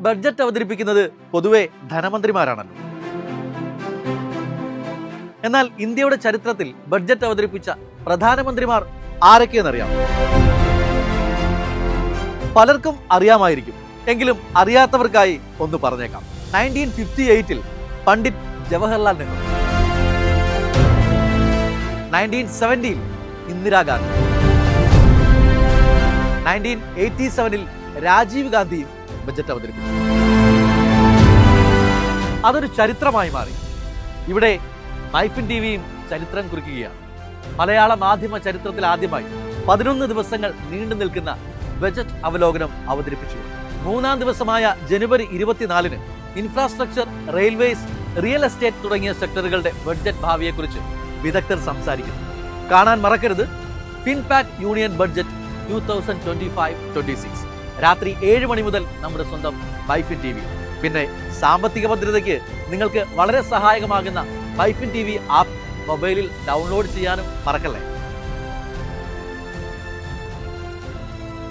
Budget അവതരിപ്പിക്കുന്നത് പൊതുവെ ധനമന്ത്രിമാരാണല്ലോ. എന്നാൽ ഇന്ത്യയുടെ ചരിത്രത്തിൽ ബഡ്ജറ്റ് അവതരിപ്പിച്ച പ്രധാനമന്ത്രിമാർ ആരൊക്കെയെന്നറിയാം? പലർക്കും അറിയാമായിരിക്കും, എങ്കിലും അറിയാത്തവർക്കായി ഒന്ന് പറഞ്ഞേക്കാം. 1958 പണ്ഡിറ്റ് ജവഹർലാൽ നെഹ്റു, 1970 ഇന്ദിരാഗാന്ധി, 1987 രാജീവ് ഗാന്ധിയും ബജറ്റ് അവതരിപ്പിച്ചു. അതൊരു ചരിത്രമായി മാറി. ഇവിടെ മൈഫിൻ ടിവിയും ചരിത്രം കുറിക്കുകയാണ്. മലയാള മാധ്യമ ചരിത്രത്തിൽ ആദ്യമായി 11 ദിവസങ്ങൾ നീണ്ടു നിൽക്കുന്ന ബജറ്റ് അവലോകനം അവതരിപ്പിച്ചു. 3-ാം ദിവസമായ ജനുവരി 24-ന് ഇൻഫ്രാസ്ട്രക്ചർ, റെയിൽവേസ്, റിയൽ എസ്റ്റേറ്റ് തുടങ്ങിയ സെക്ടറുകളുടെ ബഡ്ജറ്റ് ഭാവിയെക്കുറിച്ച് വിദഗ്ധർ സംസാരിക്കുന്നു. കാണാൻ മറക്കരുത് ഫിൻപാക് യൂണിയൻ ബഡ്ജറ്റ് 2025-26 രാത്രി 7 മണി മുതൽ നമ്മുടെ സ്വന്തം മൈഫിൻ ടി വി. പിന്നെ സാമ്പത്തിക ഭദ്രതയ്ക്ക് നിങ്ങൾക്ക് വളരെ സഹായകമാകുന്ന മൈഫിൻ ടി വി ആപ്പ് മൊബൈലിൽ ഡൗൺലോഡ് ചെയ്യാനും മറക്കല്ലേ.